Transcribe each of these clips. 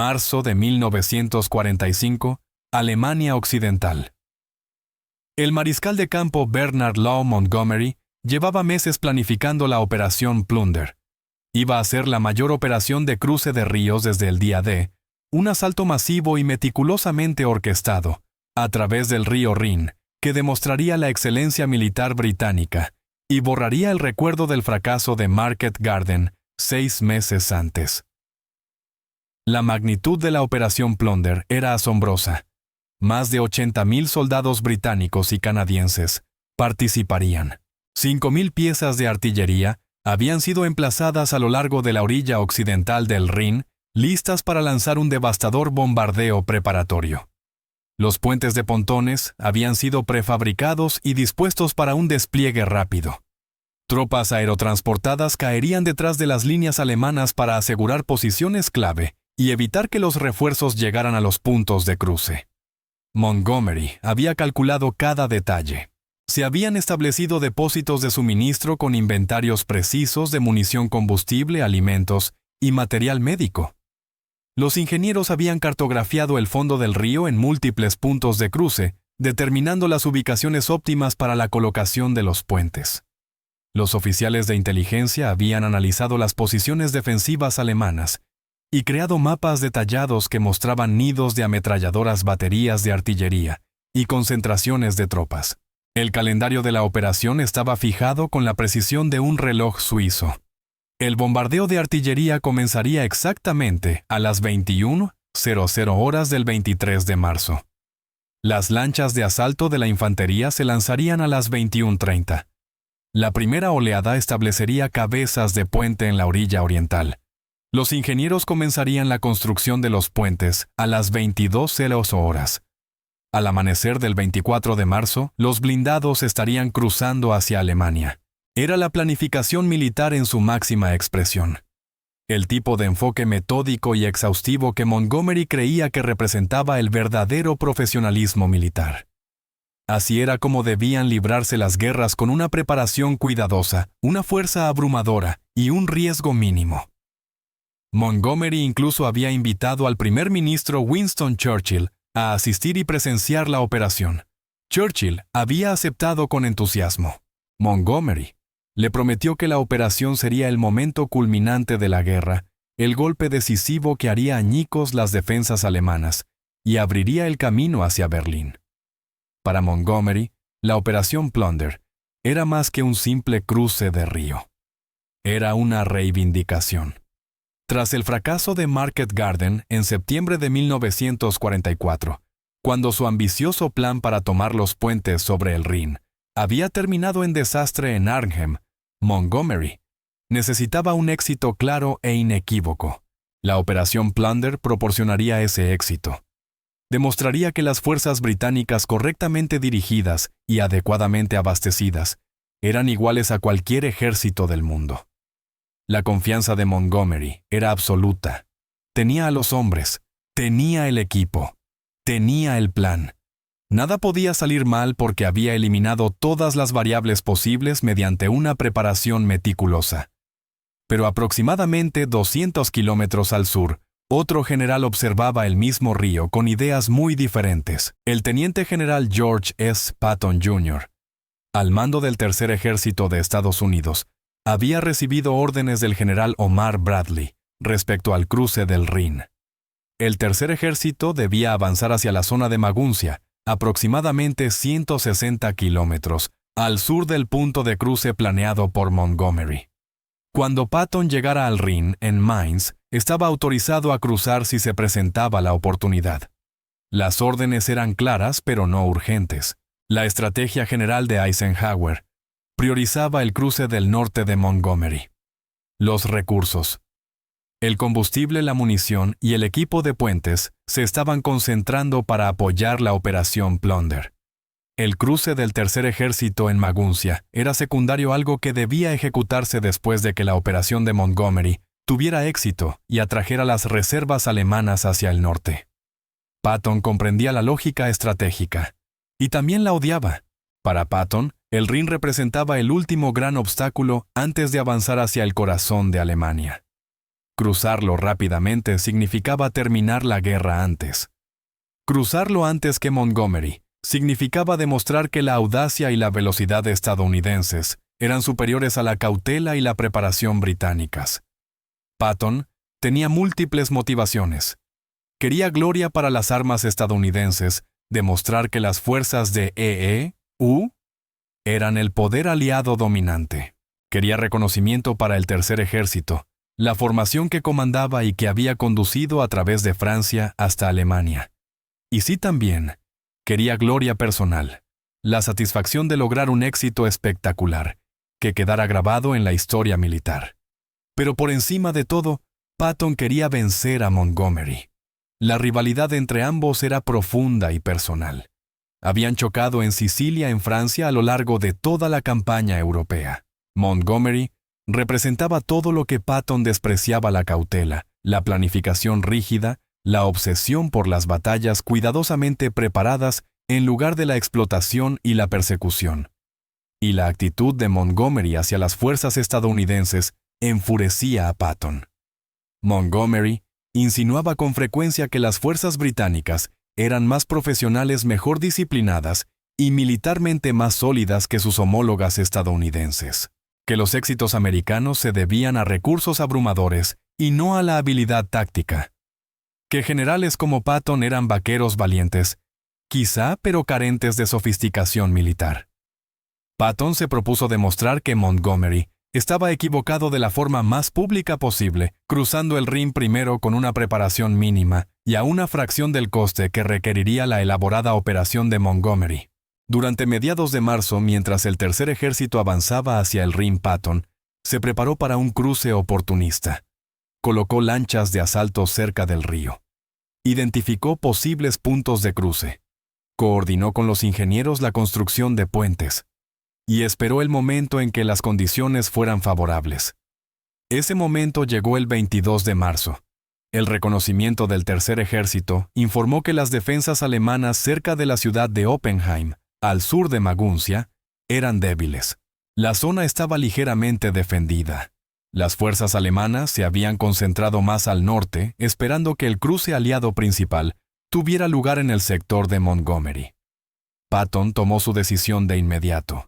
Marzo de 1945, Alemania Occidental. El mariscal de campo Bernard Law Montgomery llevaba meses planificando la Operación Plunder. Iba a ser la mayor operación de cruce de ríos desde el día D, un asalto masivo y meticulosamente orquestado, a través del río Rin, que demostraría la excelencia militar británica y borraría el recuerdo del fracaso de Market Garden 6 meses antes. La magnitud de la Operación Plunder era asombrosa. Más de 80,000 soldados británicos y canadienses participarían. 5,000 piezas de artillería habían sido emplazadas a lo largo de la orilla occidental del Rin, listas para lanzar un devastador bombardeo preparatorio. Los puentes de pontones habían sido prefabricados y dispuestos para un despliegue rápido. Tropas aerotransportadas caerían detrás de las líneas alemanas para asegurar posiciones clave y evitar que los refuerzos llegaran a los puntos de cruce. Montgomery había calculado cada detalle. Se habían establecido depósitos de suministro con inventarios precisos de munición, combustible, alimentos y material médico. Los ingenieros habían cartografiado el fondo del río en múltiples puntos de cruce, determinando las ubicaciones óptimas para la colocación de los puentes. Los oficiales de inteligencia habían analizado las posiciones defensivas alemanas y creado mapas detallados que mostraban nidos de ametralladoras, baterías de artillería y concentraciones de tropas. El calendario de la operación estaba fijado con la precisión de un reloj suizo. El bombardeo de artillería comenzaría exactamente a las 21:00 horas del 23 de marzo. Las lanchas de asalto de la infantería se lanzarían a las 21:30. La primera oleada establecería cabezas de puente en la orilla oriental. Los ingenieros comenzarían la construcción de los puentes a las 22:00 horas. Al amanecer del 24 de marzo, los blindados estarían cruzando hacia Alemania. Era la planificación militar en su máxima expresión. El tipo de enfoque metódico y exhaustivo que Montgomery creía que representaba el verdadero profesionalismo militar. Así era como debían librarse las guerras, con una preparación cuidadosa, una fuerza abrumadora y un riesgo mínimo. Montgomery incluso había invitado al primer ministro Winston Churchill a asistir y presenciar la operación. Churchill había aceptado con entusiasmo. Montgomery le prometió que la operación sería el momento culminante de la guerra, el golpe decisivo que haría añicos las defensas alemanas y abriría el camino hacia Berlín. Para Montgomery, la Operación Plunder era más que un simple cruce de río. Era una reivindicación. Tras el fracaso de Market Garden en septiembre de 1944, cuando su ambicioso plan para tomar los puentes sobre el Rin había terminado en desastre en Arnhem, Montgomery necesitaba un éxito claro e inequívoco. La Operación Plunder proporcionaría ese éxito. Demostraría que las fuerzas británicas, correctamente dirigidas y adecuadamente abastecidas, eran iguales a cualquier ejército del mundo. La confianza de Montgomery era absoluta. Tenía a los hombres, tenía el equipo, tenía el plan. Nada podía salir mal porque había eliminado todas las variables posibles mediante una preparación meticulosa. Pero aproximadamente 200 kilómetros al sur, otro general observaba el mismo río con ideas muy diferentes. El teniente general George S. Patton Jr., al mando del Tercer Ejército de Estados Unidos, había recibido órdenes del general Omar Bradley respecto al cruce del Rin. El Tercer Ejército debía avanzar hacia la zona de Maguncia, aproximadamente 160 kilómetros, al sur del punto de cruce planeado por Montgomery. Cuando Patton llegara al Rin, en Mainz, estaba autorizado a cruzar si se presentaba la oportunidad. Las órdenes eran claras pero no urgentes. La estrategia general de Eisenhower priorizaba el cruce del norte de Montgomery. Los recursos. El combustible, la munición y el equipo de puentes se estaban concentrando para apoyar la Operación Plunder. El cruce del Tercer Ejército en Maguncia era secundario, algo que debía ejecutarse después de que la operación de Montgomery tuviera éxito y atrajera las reservas alemanas hacia el norte. Patton comprendía la lógica estratégica y también la odiaba. Para Patton, el Rin representaba el último gran obstáculo antes de avanzar hacia el corazón de Alemania. Cruzarlo rápidamente significaba terminar la guerra antes. Cruzarlo antes que Montgomery significaba demostrar que la audacia y la velocidad estadounidenses eran superiores a la cautela y la preparación británicas. Patton tenía múltiples motivaciones. Quería gloria para las armas estadounidenses, demostrar que las fuerzas de EE-U eran el poder aliado dominante. Quería reconocimiento para el Tercer Ejército, la formación que comandaba y que había conducido a través de Francia hasta Alemania. Y sí también, quería gloria personal, la satisfacción de lograr un éxito espectacular, que quedara grabado en la historia militar. Pero por encima de todo, Patton quería vencer a Montgomery. La rivalidad entre ambos era profunda y personal. Habían chocado en Sicilia, en Francia, a lo largo de toda la campaña europea. Montgomery representaba todo lo que Patton despreciaba: la cautela, la planificación rígida, la obsesión por las batallas cuidadosamente preparadas en lugar de la explotación y la persecución. Y la actitud de Montgomery hacia las fuerzas estadounidenses enfurecía a Patton. Montgomery insinuaba con frecuencia que las fuerzas británicas eran más profesionales, mejor disciplinadas y militarmente más sólidas que sus homólogas estadounidenses, que los éxitos americanos se debían a recursos abrumadores y no a la habilidad táctica, que generales como Patton eran vaqueros valientes, quizá, pero carentes de sofisticación militar. Patton se propuso demostrar que Montgomery estaba equivocado de la forma más pública posible, cruzando el Rin primero con una preparación mínima y a una fracción del coste que requeriría la elaborada operación de Montgomery. Durante mediados de marzo, mientras el Tercer Ejército avanzaba hacia el Rin, Patton se preparó para un cruce oportunista. Colocó lanchas de asalto cerca del río. Identificó posibles puntos de cruce. Coordinó con los ingenieros la construcción de puentes. Y esperó el momento en que las condiciones fueran favorables. Ese momento llegó el 22 de marzo. El reconocimiento del Tercer Ejército informó que las defensas alemanas cerca de la ciudad de Oppenheim, al sur de Maguncia, eran débiles. La zona estaba ligeramente defendida. Las fuerzas alemanas se habían concentrado más al norte, esperando que el cruce aliado principal tuviera lugar en el sector de Montgomery. Patton tomó su decisión de inmediato.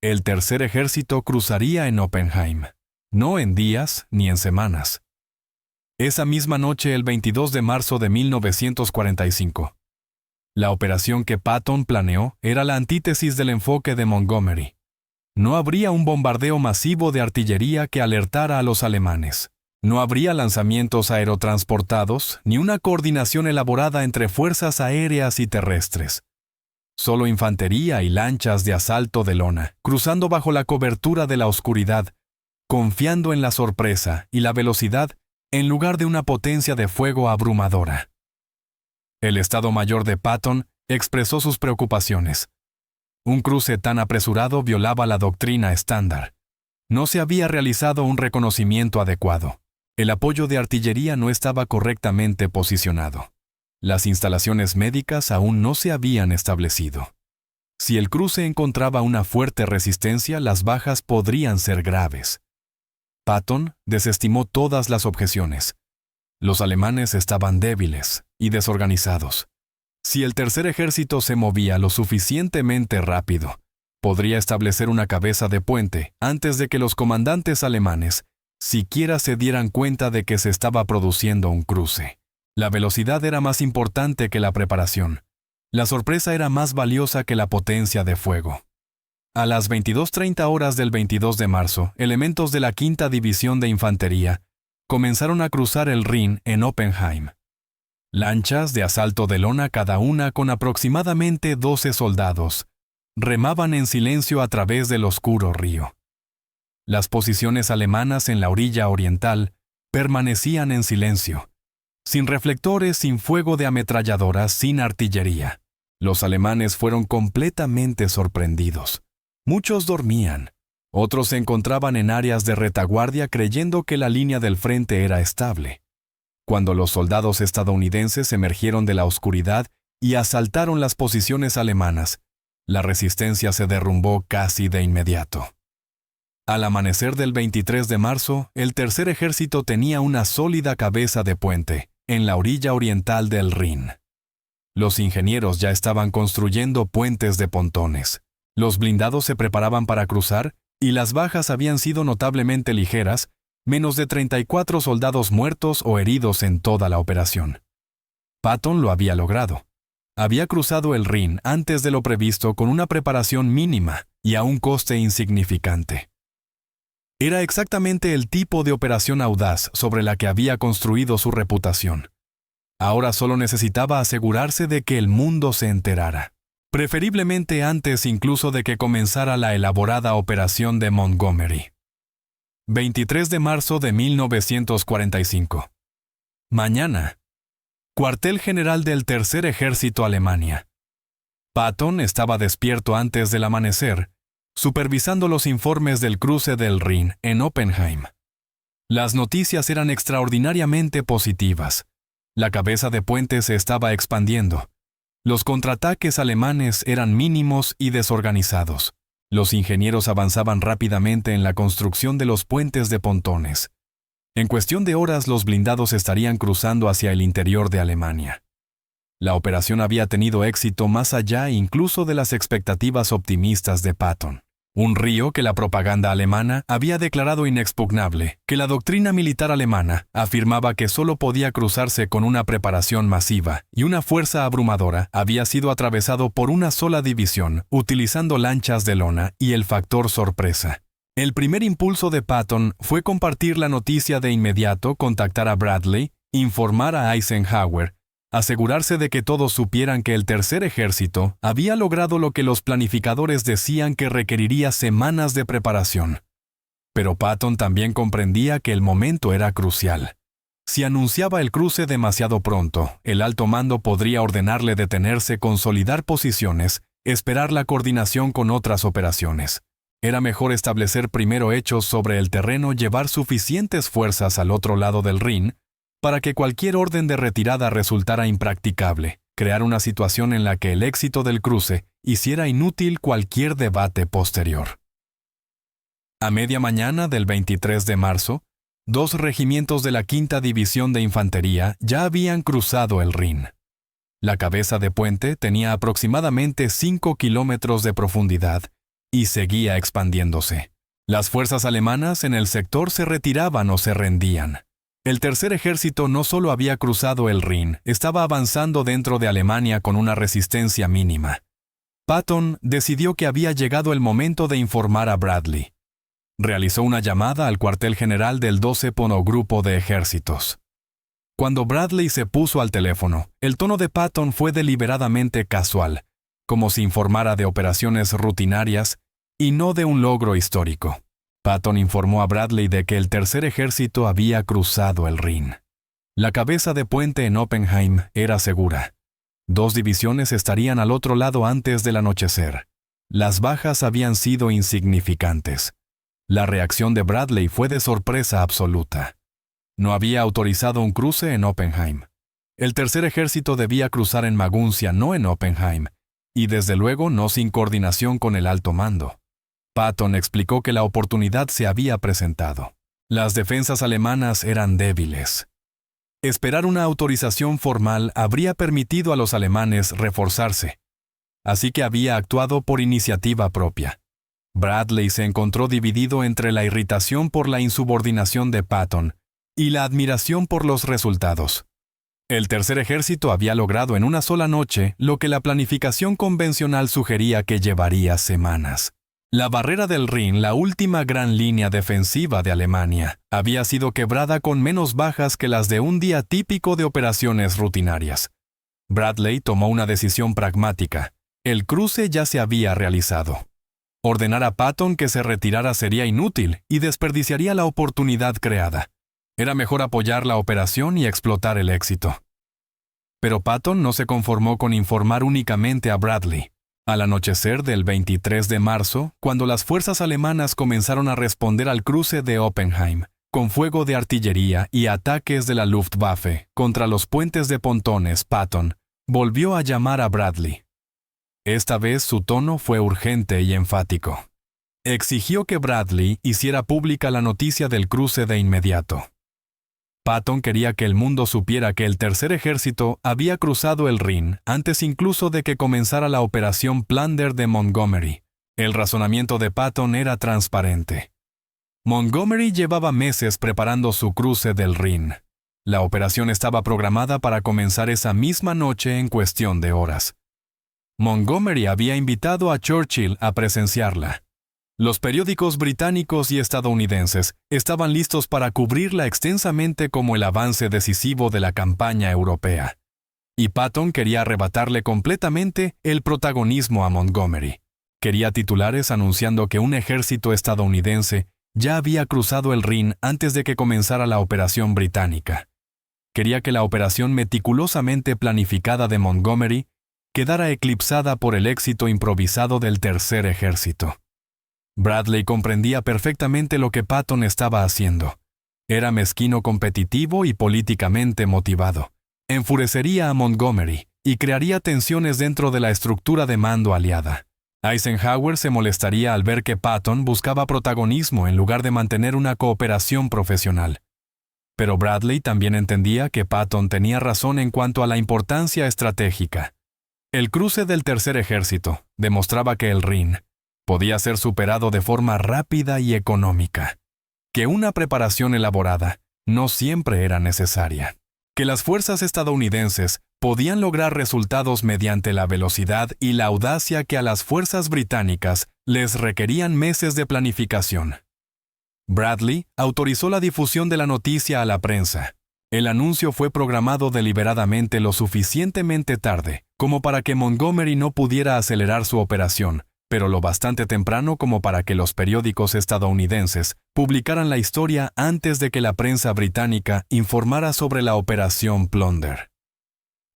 El Tercer Ejército cruzaría en Oppenheim, no en días ni en semanas. Esa misma noche, el 22 de marzo de 1945. La operación que Patton planeó era la antítesis del enfoque de Montgomery. No habría un bombardeo masivo de artillería que alertara a los alemanes. No habría lanzamientos aerotransportados ni una coordinación elaborada entre fuerzas aéreas y terrestres. Solo infantería y lanchas de asalto de lona, cruzando bajo la cobertura de la oscuridad, confiando en la sorpresa y la velocidad en lugar de una potencia de fuego abrumadora. El Estado Mayor de Patton expresó sus preocupaciones. Un cruce tan apresurado violaba la doctrina estándar. No se había realizado un reconocimiento adecuado. El apoyo de artillería no estaba correctamente posicionado. Las instalaciones médicas aún no se habían establecido. Si el cruce encontraba una fuerte resistencia, las bajas podrían ser graves. Patton desestimó todas las objeciones. Los alemanes estaban débiles y desorganizados. Si el Tercer Ejército se movía lo suficientemente rápido, podría establecer una cabeza de puente antes de que los comandantes alemanes siquiera se dieran cuenta de que se estaba produciendo un cruce. La velocidad era más importante que la preparación. La sorpresa era más valiosa que la potencia de fuego. A las 22:30 horas del 22 de marzo, elementos de la 5ª División de Infantería comenzaron a cruzar el Rin en Oppenheim. Lanchas de asalto de lona, cada una con aproximadamente 12 soldados, remaban en silencio a través del oscuro río. Las posiciones alemanas en la orilla oriental permanecían en silencio, sin reflectores, sin fuego de ametralladoras, sin artillería. Los alemanes fueron completamente sorprendidos. Muchos dormían. Otros se encontraban en áreas de retaguardia creyendo que la línea del frente era estable. Cuando los soldados estadounidenses emergieron de la oscuridad y asaltaron las posiciones alemanas, la resistencia se derrumbó casi de inmediato. Al amanecer del 23 de marzo, el tercer ejército tenía una sólida cabeza de puente en la orilla oriental del Rin. Los ingenieros ya estaban construyendo puentes de pontones. Los blindados se preparaban para cruzar y las bajas habían sido notablemente ligeras, menos de 34 soldados muertos o heridos en toda la operación. Patton lo había logrado. Había cruzado el Rin antes de lo previsto con una preparación mínima y a un coste insignificante. Era exactamente el tipo de operación audaz sobre la que había construido su reputación. Ahora solo necesitaba asegurarse de que el mundo se enterara, preferiblemente antes incluso de que comenzara la elaborada operación de Montgomery. 23 de marzo de 1945. Mañana. Cuartel General del Tercer Ejército Alemania. Patton estaba despierto antes del amanecer, supervisando los informes del cruce del Rin en Oppenheim. Las noticias eran extraordinariamente positivas. La cabeza de puente se estaba expandiendo. Los contraataques alemanes eran mínimos y desorganizados. Los ingenieros avanzaban rápidamente en la construcción de los puentes de pontones. En cuestión de horas los blindados estarían cruzando hacia el interior de Alemania. La operación había tenido éxito más allá incluso de las expectativas optimistas de Patton. Un río que la propaganda alemana había declarado inexpugnable, que la doctrina militar alemana afirmaba que solo podía cruzarse con una preparación masiva y una fuerza abrumadora, había sido atravesado por una sola división, utilizando lanchas de lona y el factor sorpresa. El primer impulso de Patton fue compartir la noticia de inmediato, contactar a Bradley, informar a Eisenhower, asegurarse de que todos supieran que el tercer ejército había logrado lo que los planificadores decían que requeriría semanas de preparación. Pero Patton también comprendía que el momento era crucial. Si anunciaba el cruce demasiado pronto, el alto mando podría ordenarle detenerse, consolidar posiciones, esperar la coordinación con otras operaciones. Era mejor establecer primero hechos sobre el terreno, llevar suficientes fuerzas al otro lado del Rin, para que cualquier orden de retirada resultara impracticable, crear una situación en la que el éxito del cruce hiciera inútil cualquier debate posterior. A media mañana del 23 de marzo, 2 regimientos de la 5ª División de Infantería ya habían cruzado el Rin. La cabeza de puente tenía aproximadamente 5 kilómetros de profundidad y seguía expandiéndose. Las fuerzas alemanas en el sector se retiraban o se rendían. El tercer ejército no solo había cruzado el Rin, estaba avanzando dentro de Alemania con una resistencia mínima. Patton decidió que había llegado el momento de informar a Bradley. Realizó una llamada al cuartel general del 12 Grupo de Ejércitos. Cuando Bradley se puso al teléfono, el tono de Patton fue deliberadamente casual, como si informara de operaciones rutinarias y no de un logro histórico. Patton informó a Bradley de que el tercer ejército había cruzado el Rin. La cabeza de puente en Oppenheim era segura. 2 divisiones estarían al otro lado antes del anochecer. Las bajas habían sido insignificantes. La reacción de Bradley fue de sorpresa absoluta. No había autorizado un cruce en Oppenheim. El tercer ejército debía cruzar en Maguncia, no en Oppenheim, y desde luego no sin coordinación con el alto mando. Patton explicó que la oportunidad se había presentado. Las defensas alemanas eran débiles. Esperar una autorización formal habría permitido a los alemanes reforzarse, así que había actuado por iniciativa propia. Bradley se encontró dividido entre la irritación por la insubordinación de Patton y la admiración por los resultados. El tercer ejército había logrado en una sola noche lo que la planificación convencional sugería que llevaría semanas. La barrera del Rin, la última gran línea defensiva de Alemania, había sido quebrada con menos bajas que las de un día típico de operaciones rutinarias. Bradley tomó una decisión pragmática. El cruce ya se había realizado. Ordenar a Patton que se retirara sería inútil y desperdiciaría la oportunidad creada. Era mejor apoyar la operación y explotar el éxito. Pero Patton no se conformó con informar únicamente a Bradley. Al anochecer del 23 de marzo, cuando las fuerzas alemanas comenzaron a responder al cruce de Oppenheim, con fuego de artillería y ataques de la Luftwaffe contra los puentes de pontones, Patton volvió a llamar a Bradley. Esta vez su tono fue urgente y enfático. Exigió que Bradley hiciera pública la noticia del cruce de inmediato. Patton quería que el mundo supiera que el Tercer Ejército había cruzado el Rin antes incluso de que comenzara la operación Plunder de Montgomery. El razonamiento de Patton era transparente. Montgomery llevaba meses preparando su cruce del Rin. La operación estaba programada para comenzar esa misma noche en cuestión de horas. Montgomery había invitado a Churchill a presenciarla. Los periódicos británicos y estadounidenses estaban listos para cubrirla extensamente como el avance decisivo de la campaña europea. Y Patton quería arrebatarle completamente el protagonismo a Montgomery. Quería titulares anunciando que un ejército estadounidense ya había cruzado el Rin antes de que comenzara la operación británica. Quería que la operación meticulosamente planificada de Montgomery quedara eclipsada por el éxito improvisado del Tercer Ejército. Bradley comprendía perfectamente lo que Patton estaba haciendo. Era mezquino, competitivo y políticamente motivado. Enfurecería a Montgomery y crearía tensiones dentro de la estructura de mando aliada. Eisenhower se molestaría al ver que Patton buscaba protagonismo en lugar de mantener una cooperación profesional. Pero Bradley también entendía que Patton tenía razón en cuanto a la importancia estratégica. El cruce del Tercer Ejército demostraba que el Rin podía ser superado de forma rápida y económica, que una preparación elaborada no siempre era necesaria, que las fuerzas estadounidenses podían lograr resultados mediante la velocidad y la audacia que a las fuerzas británicas les requerían meses de planificación. Bradley autorizó la difusión de la noticia a la prensa. El anuncio fue programado deliberadamente lo suficientemente tarde como para que Montgomery no pudiera acelerar su operación, pero lo bastante temprano como para que los periódicos estadounidenses publicaran la historia antes de que la prensa británica informara sobre la operación Plunder.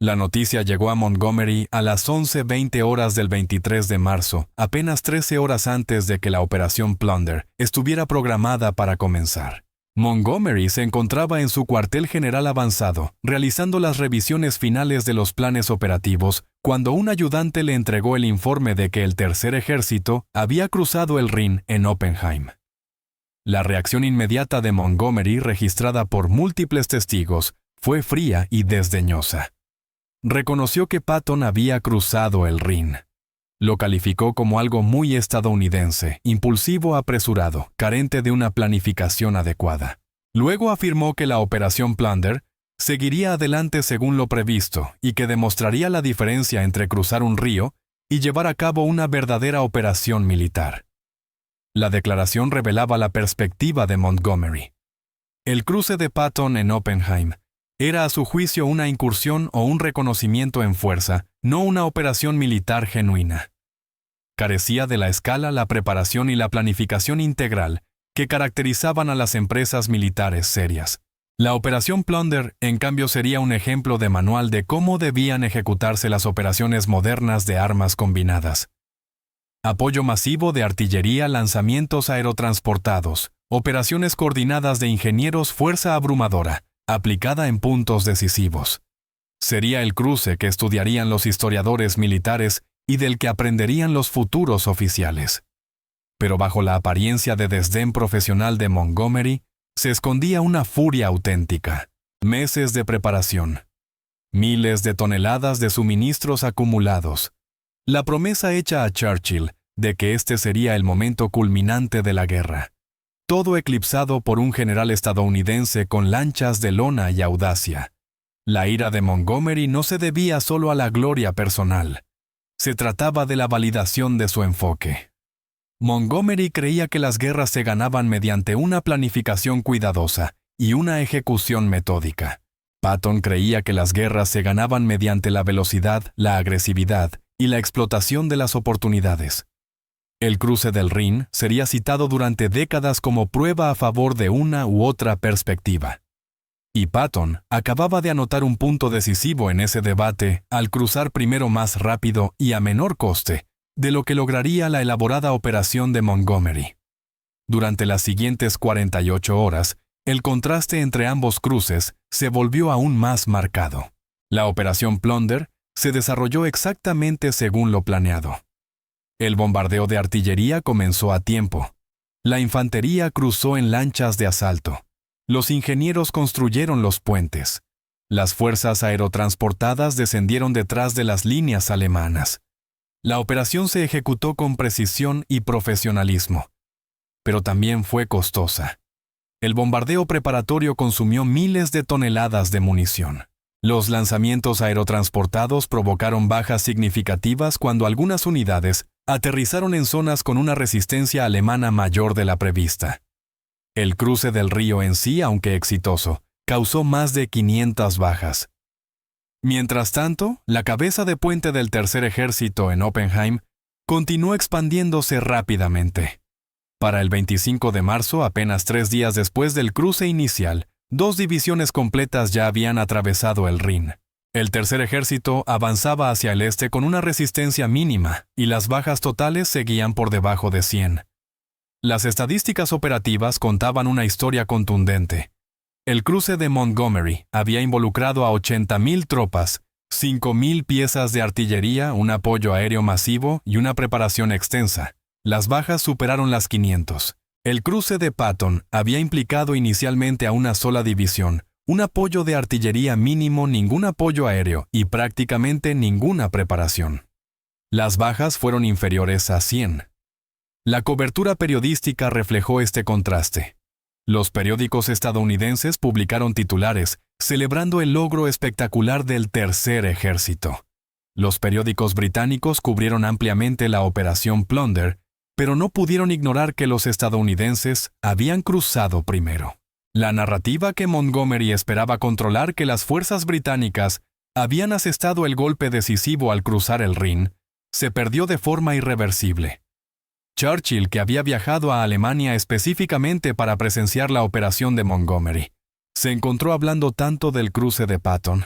La noticia llegó a Montgomery a las 11:20 horas del 23 de marzo, apenas 13 horas antes de que la operación Plunder estuviera programada para comenzar. Montgomery se encontraba en su cuartel general avanzado, realizando las revisiones finales de los planes operativos, cuando un ayudante le entregó el informe de que el Tercer Ejército había cruzado el Rin en Oppenheim. La reacción inmediata de Montgomery, registrada por múltiples testigos, fue fría y desdeñosa. Reconoció que Patton había cruzado el Rin. Lo calificó como algo muy estadounidense, impulsivo, apresurado, carente de una planificación adecuada. Luego afirmó que la operación Plunder seguiría adelante según lo previsto y que demostraría la diferencia entre cruzar un río y llevar a cabo una verdadera operación militar. La declaración revelaba la perspectiva de Montgomery. El cruce de Patton en Oppenheim era a su juicio una incursión o un reconocimiento en fuerza, no una operación militar genuina. Carecía de la escala, la preparación y la planificación integral que caracterizaban a las empresas militares serias. La operación Plunder, en cambio, sería un ejemplo de manual de cómo debían ejecutarse las operaciones modernas de armas combinadas. Apoyo masivo de artillería, lanzamientos aerotransportados, operaciones coordinadas de ingenieros, fuerza abrumadora, aplicada en puntos decisivos. Sería el cruce que estudiarían los historiadores militares y del que aprenderían los futuros oficiales. Pero bajo la apariencia de desdén profesional de Montgomery, se escondía una furia auténtica. Meses de preparación. Miles de toneladas de suministros acumulados. La promesa hecha a Churchill de que este sería el momento culminante de la guerra. Todo eclipsado por un general estadounidense con lanchas de lona y audacia. La ira de Montgomery no se debía solo a la gloria personal. Se trataba de la validación de su enfoque. Montgomery creía que las guerras se ganaban mediante una planificación cuidadosa y una ejecución metódica. Patton creía que las guerras se ganaban mediante la velocidad, la agresividad y la explotación de las oportunidades. El cruce del Rin sería citado durante décadas como prueba a favor de una u otra perspectiva. Y Patton acababa de anotar un punto decisivo en ese debate al cruzar primero más rápido y a menor coste de lo que lograría la elaborada operación de Montgomery. Durante las siguientes 48 horas, el contraste entre ambos cruces se volvió aún más marcado. La operación Plunder se desarrolló exactamente según lo planeado. El bombardeo de artillería comenzó a tiempo. La infantería cruzó en lanchas de asalto. Los ingenieros construyeron los puentes. Las fuerzas aerotransportadas descendieron detrás de las líneas alemanas. La operación se ejecutó con precisión y profesionalismo, pero también fue costosa. El bombardeo preparatorio consumió miles de toneladas de munición. Los lanzamientos aerotransportados provocaron bajas significativas cuando algunas unidades aterrizaron en zonas con una resistencia alemana mayor de la prevista. El cruce del río en sí, aunque exitoso, causó más de 500 bajas. Mientras tanto, la cabeza de puente del Tercer Ejército en Oppenheim continuó expandiéndose rápidamente. Para el 25 de marzo, apenas 3 días después del cruce inicial, 2 divisiones completas ya habían atravesado el Rin. El Tercer Ejército avanzaba hacia el este con una resistencia mínima y las bajas totales seguían por debajo de 100. Las estadísticas operativas contaban una historia contundente. El cruce de Montgomery había involucrado a 80,000 tropas, 5,000 piezas de artillería, un apoyo aéreo masivo y una preparación extensa. Las bajas superaron las 500. El cruce de Patton había implicado inicialmente a una sola división, un apoyo de artillería mínimo, ningún apoyo aéreo y prácticamente ninguna preparación. Las bajas fueron inferiores a 100. La cobertura periodística reflejó este contraste. Los periódicos estadounidenses publicaron titulares celebrando el logro espectacular del Tercer Ejército. Los periódicos británicos cubrieron ampliamente la Operación Plunder, pero no pudieron ignorar que los estadounidenses habían cruzado primero. La narrativa que Montgomery esperaba controlar que las fuerzas británicas habían asestado el golpe decisivo al cruzar el Rin se perdió de forma irreversible. Churchill, que había viajado a Alemania específicamente para presenciar la operación de Montgomery, se encontró hablando tanto del cruce de Patton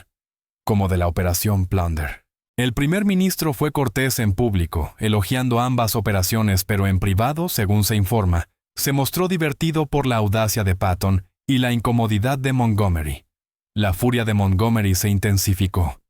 como de la operación Plunder. El primer ministro fue cortés en público, elogiando ambas operaciones, pero en privado, según se informa, se mostró divertido por la audacia de Patton y la incomodidad de Montgomery. La furia de Montgomery se intensificó.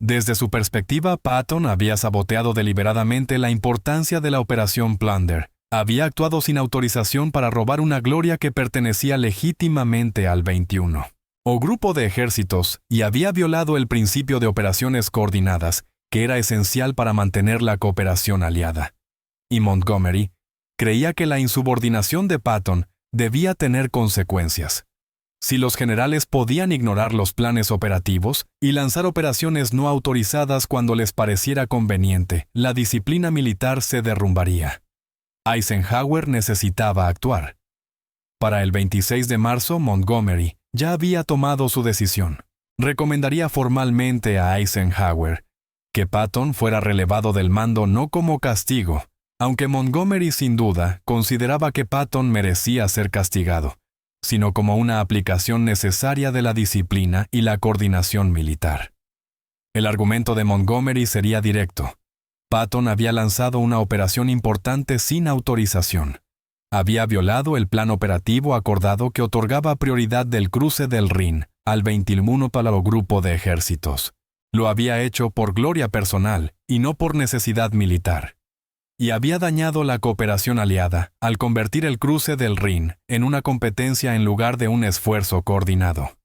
Desde su perspectiva, Patton había saboteado deliberadamente la importancia de la operación Plunder. Había actuado sin autorización para robar una gloria que pertenecía legítimamente al 21. O grupo de ejércitos, y había violado el principio de operaciones coordinadas, que era esencial para mantener la cooperación aliada. Y Montgomery creía que la insubordinación de Patton debía tener consecuencias. Si los generales podían ignorar los planes operativos y lanzar operaciones no autorizadas cuando les pareciera conveniente, la disciplina militar se derrumbaría. Eisenhower necesitaba actuar. Para el 26 de marzo, Montgomery ya había tomado su decisión. Recomendaría formalmente a Eisenhower que Patton fuera relevado del mando no como castigo, aunque Montgomery sin duda consideraba que Patton merecía ser castigado, sino como una aplicación necesaria de la disciplina y la coordinación militar. El argumento de Montgomery sería directo. Patton había lanzado una operación importante sin autorización. Había violado el plan operativo acordado que otorgaba prioridad del cruce del Rin al 21 para el grupo de ejércitos. Lo había hecho por gloria personal y no por necesidad militar. Y había dañado la cooperación aliada al convertir el cruce del Rin en una competencia en lugar de un esfuerzo coordinado.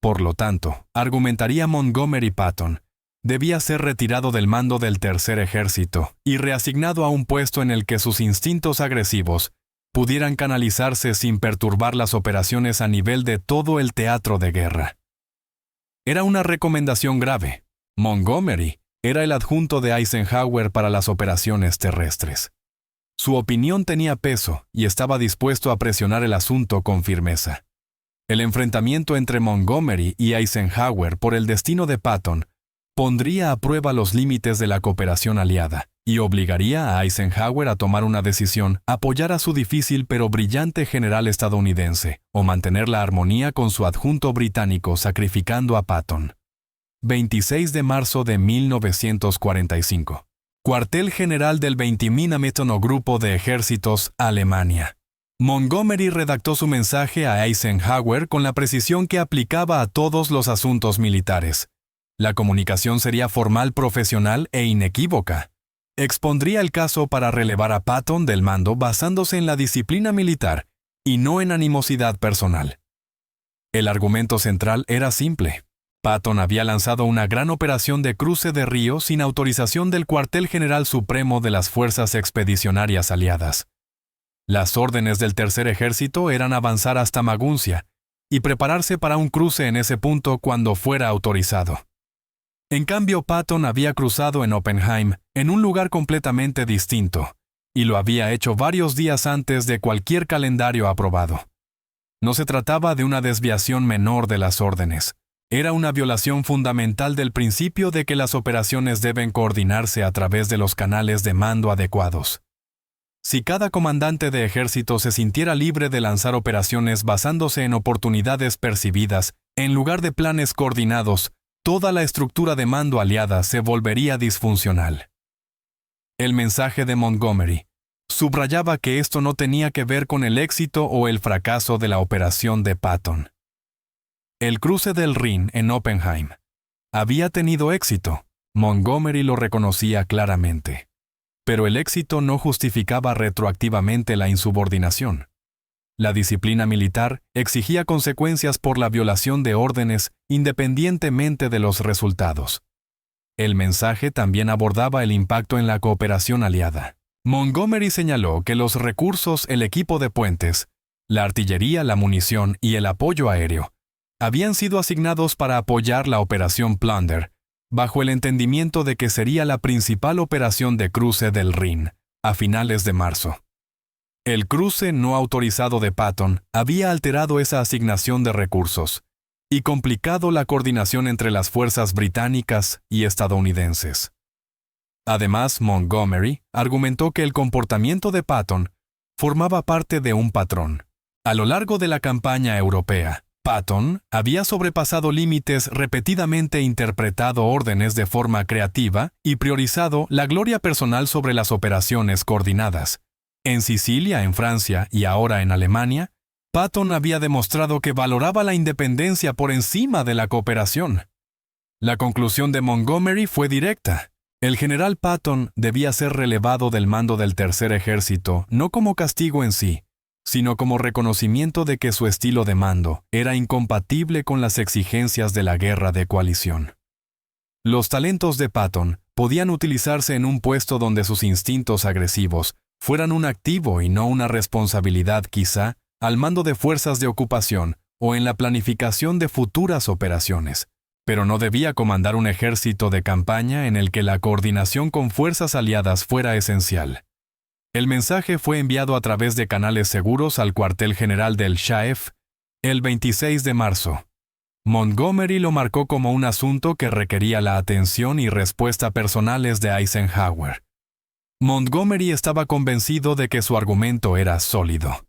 Por lo tanto, argumentaría Montgomery, Patton debía ser retirado del mando del Tercer Ejército y reasignado a un puesto en el que sus instintos agresivos pudieran canalizarse sin perturbar las operaciones a nivel de todo el teatro de guerra. Era una recomendación grave. Montgomery era el adjunto de Eisenhower para las operaciones terrestres. Su opinión tenía peso y estaba dispuesto a presionar el asunto con firmeza. El enfrentamiento entre Montgomery y Eisenhower por el destino de Patton pondría a prueba los límites de la cooperación aliada y obligaría a Eisenhower a tomar una decisión: apoyar a su difícil pero brillante general estadounidense o mantener la armonía con su adjunto británico sacrificando a Patton. 26 de marzo de 1945. Cuartel General del 20º Grupo de Ejércitos, Alemania. Montgomery redactó su mensaje a Eisenhower con la precisión que aplicaba a todos los asuntos militares. La comunicación sería formal, profesional e inequívoca. expondría el caso para relevar a Patton del mando basándose en la disciplina militar y no en animosidad personal. El argumento central era simple. Patton había lanzado una gran operación de cruce de río sin autorización del Cuartel General Supremo de las Fuerzas Expedicionarias Aliadas. Las órdenes del Tercer Ejército eran avanzar hasta Maguncia y prepararse para un cruce en ese punto cuando fuera autorizado. En cambio, Patton había cruzado en Oppenheim en un lugar completamente distinto, y lo había hecho varios días antes de cualquier calendario aprobado. No se trataba de una desviación menor de las órdenes. Era una violación fundamental del principio de que las operaciones deben coordinarse a través de los canales de mando adecuados. Si cada comandante de ejército se sintiera libre de lanzar operaciones basándose en oportunidades percibidas, en lugar de planes coordinados, toda la estructura de mando aliada se volvería disfuncional. El mensaje de Montgomery subrayaba que esto no tenía que ver con el éxito o el fracaso de la operación de Patton. El cruce del Rin en Oppenheim había tenido éxito. Montgomery lo reconocía claramente. Pero el éxito no justificaba retroactivamente la insubordinación. La disciplina militar exigía consecuencias por la violación de órdenes independientemente de los resultados. El mensaje también abordaba el impacto en la cooperación aliada. Montgomery señaló que los recursos, el equipo de puentes, la artillería, la munición y el apoyo aéreo habían sido asignados para apoyar la operación Plunder, bajo el entendimiento de que sería la principal operación de cruce del Rin, a finales de marzo. El cruce no autorizado de Patton había alterado esa asignación de recursos y complicado la coordinación entre las fuerzas británicas y estadounidenses. Además, Montgomery argumentó que el comportamiento de Patton formaba parte de un patrón. A lo largo de la campaña europea, Patton había sobrepasado límites, repetidamente interpretado órdenes de forma creativa y priorizado la gloria personal sobre las operaciones coordinadas. En Sicilia, en Francia y ahora en Alemania, Patton había demostrado que valoraba la independencia por encima de la cooperación. La conclusión de Montgomery fue directa. El general Patton debía ser relevado del mando del Tercer Ejército no como castigo en sí, sino como reconocimiento de que su estilo de mando era incompatible con las exigencias de la guerra de coalición. Los talentos de Patton podían utilizarse en un puesto donde sus instintos agresivos fueran un activo y no una responsabilidad, quizá, al mando de fuerzas de ocupación o en la planificación de futuras operaciones, pero no debía comandar un ejército de campaña en el que la coordinación con fuerzas aliadas fuera esencial. El mensaje fue enviado a través de canales seguros al cuartel general del SHAEF el 26 de marzo. Montgomery lo marcó como un asunto que requería la atención y respuesta personales de Eisenhower. Montgomery estaba convencido de que su argumento era sólido.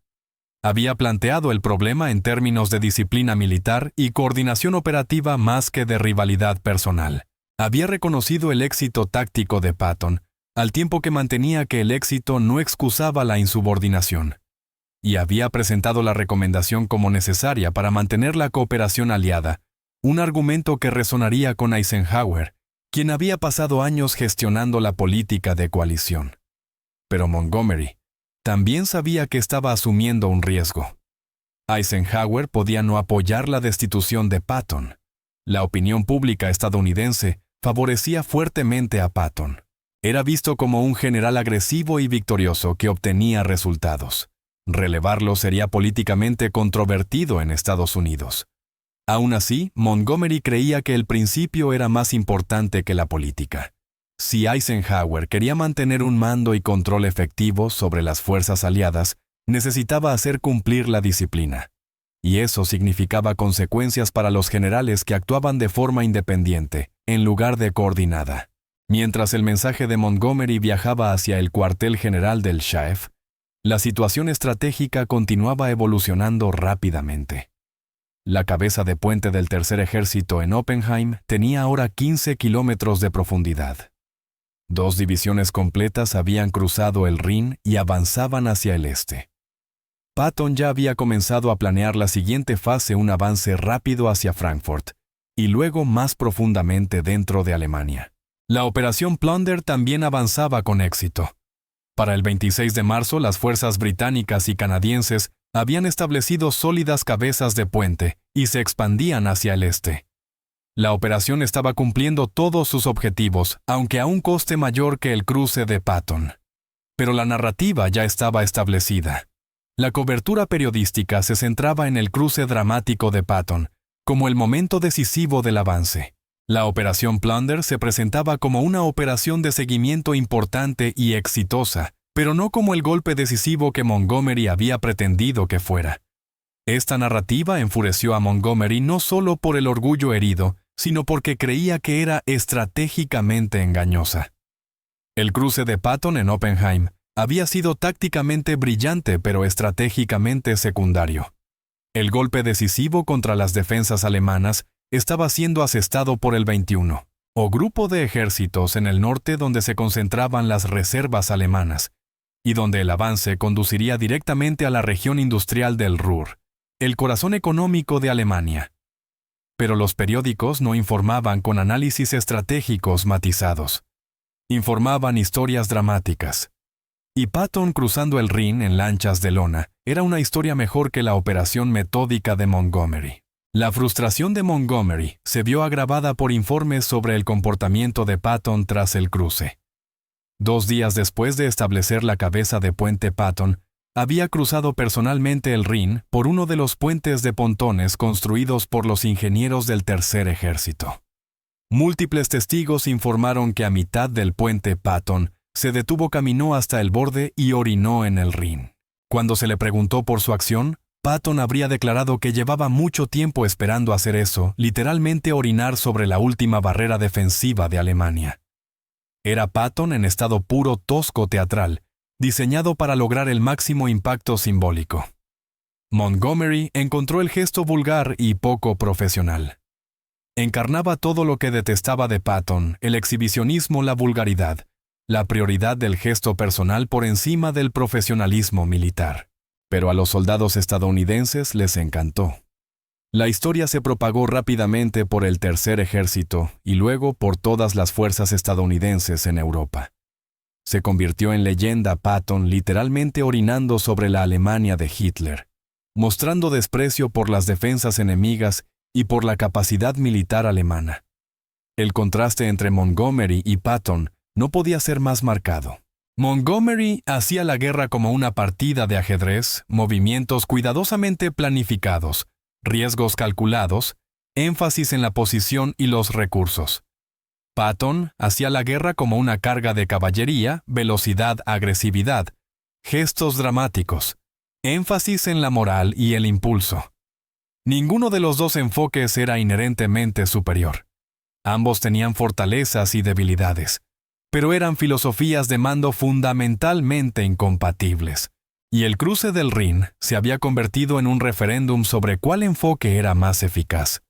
Había planteado el problema en términos de disciplina militar y coordinación operativa más que de rivalidad personal. Había reconocido el éxito táctico de Patton, al tiempo que mantenía que el éxito no excusaba la insubordinación. Y había presentado la recomendación como necesaria para mantener la cooperación aliada, un argumento que resonaría con Eisenhower, quien había pasado años gestionando la política de coalición. Pero Montgomery también sabía que estaba asumiendo un riesgo. Eisenhower podía no apoyar la destitución de Patton. La opinión pública estadounidense favorecía fuertemente a Patton. Era visto como un general agresivo y victorioso que obtenía resultados. Relevarlo sería políticamente controvertido en Estados Unidos. Aún así, Montgomery creía que el principio era más importante que la política. Si Eisenhower quería mantener un mando y control efectivos sobre las fuerzas aliadas, necesitaba hacer cumplir la disciplina. Y eso significaba consecuencias para los generales que actuaban de forma independiente, en lugar de coordinada. Mientras el mensaje de Montgomery viajaba hacia el cuartel general del SHAEF, la situación estratégica continuaba evolucionando rápidamente. La cabeza de puente del Tercer Ejército en Oppenheim tenía ahora 15 kilómetros de profundidad. 2 divisiones completas habían cruzado el Rin y avanzaban hacia el este. Patton ya había comenzado a planear la siguiente fase, un avance rápido hacia Frankfurt, y luego más profundamente dentro de Alemania. La operación Plunder también avanzaba con éxito. Para el 26 de marzo, las fuerzas británicas y canadienses habían establecido sólidas cabezas de puente y se expandían hacia el este. La operación estaba cumpliendo todos sus objetivos, aunque a un coste mayor que el cruce de Patton. Pero la narrativa ya estaba establecida. La cobertura periodística se centraba en el cruce dramático de Patton, como el momento decisivo del avance. La operación Plunder se presentaba como una operación de seguimiento importante y exitosa, pero no como el golpe decisivo que Montgomery había pretendido que fuera. Esta narrativa enfureció a Montgomery no solo por el orgullo herido, sino porque creía que era estratégicamente engañosa. El cruce de Patton en Oppenheim había sido tácticamente brillante pero estratégicamente secundario. El golpe decisivo contra las defensas alemanas estaba siendo asestado por el 21, o grupo de ejércitos en el norte donde se concentraban las reservas alemanas, y donde el avance conduciría directamente a la región industrial del Ruhr, el corazón económico de Alemania. Pero los periódicos no informaban con análisis estratégicos matizados. Informaban historias dramáticas. Y Patton cruzando el Rin en lanchas de lona era una historia mejor que la operación metódica de Montgomery. La frustración de Montgomery se vio agravada por informes sobre el comportamiento de Patton tras el cruce. 2 días después de establecer la cabeza de puente Patton, había cruzado personalmente el Rin por uno de los puentes de pontones construidos por los ingenieros del Tercer Ejército. Múltiples testigos informaron que a mitad del puente Patton se detuvo, caminó hasta el borde y orinó en el Rin. Cuando se le preguntó por su acción, Patton habría declarado que llevaba mucho tiempo esperando hacer eso, literalmente orinar sobre la última barrera defensiva de Alemania. Era Patton en estado puro tosco teatral, diseñado para lograr el máximo impacto simbólico. Montgomery encontró el gesto vulgar y poco profesional. Encarnaba todo lo que detestaba de Patton: el exhibicionismo, la vulgaridad, la prioridad del gesto personal por encima del profesionalismo militar. Pero a los soldados estadounidenses les encantó. La historia se propagó rápidamente por el Tercer Ejército y luego por todas las fuerzas estadounidenses en Europa. Se convirtió en leyenda Patton literalmente orinando sobre la Alemania de Hitler, mostrando desprecio por las defensas enemigas y por la capacidad militar alemana. El contraste entre Montgomery y Patton no podía ser más marcado. Montgomery hacía la guerra como una partida de ajedrez, movimientos cuidadosamente planificados, riesgos calculados, énfasis en la posición y los recursos. Patton hacía la guerra como una carga de caballería, velocidad, agresividad, gestos dramáticos, énfasis en la moral y el impulso. Ninguno de los dos enfoques era inherentemente superior. Ambos tenían fortalezas y debilidades, pero eran filosofías de mando fundamentalmente incompatibles. Y el cruce del Rin se había convertido en un referéndum sobre cuál enfoque era más eficaz.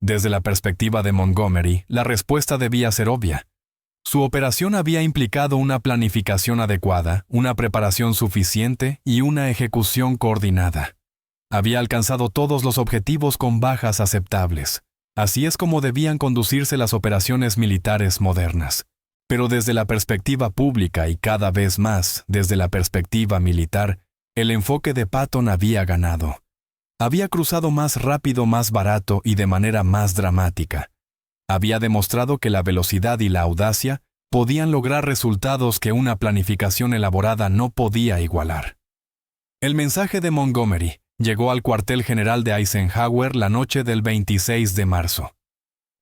Desde la perspectiva de Montgomery, la respuesta debía ser obvia. Su operación había implicado una planificación adecuada, una preparación suficiente y una ejecución coordinada. Había alcanzado todos los objetivos con bajas aceptables. Así es como debían conducirse las operaciones militares modernas. Pero desde la perspectiva pública y cada vez más desde la perspectiva militar, el enfoque de Patton había ganado. Había cruzado más rápido, más barato y de manera más dramática. Había demostrado que la velocidad y la audacia podían lograr resultados que una planificación elaborada no podía igualar. El mensaje de Montgomery llegó al cuartel general de Eisenhower la noche del 26 de marzo.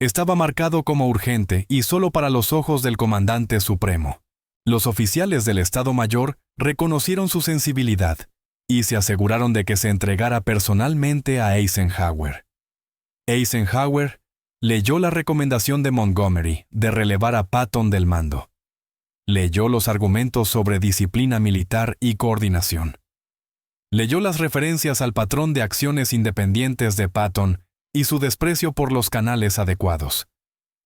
Estaba marcado como urgente y solo para los ojos del comandante supremo. Los oficiales del Estado Mayor reconocieron su sensibilidad y se aseguraron de que se entregara personalmente a Eisenhower. Eisenhower leyó la recomendación de Montgomery de relevar a Patton del mando. Leyó los argumentos sobre disciplina militar y coordinación. Leyó las referencias al patrón de acciones independientes de Patton y su desprecio por los canales adecuados.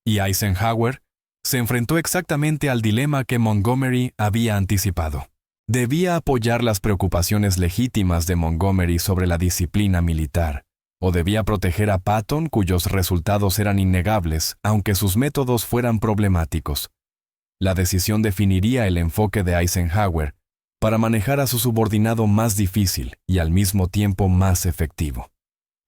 Y Eisenhower se enfrentó exactamente al dilema que Montgomery había anticipado. Debía apoyar las preocupaciones legítimas de Montgomery sobre la disciplina militar, O debía proteger a Patton, cuyos resultados eran innegables, aunque sus métodos fueran problemáticos. La decisión definiría el enfoque de Eisenhower para manejar a su subordinado más difícil y al mismo tiempo más efectivo.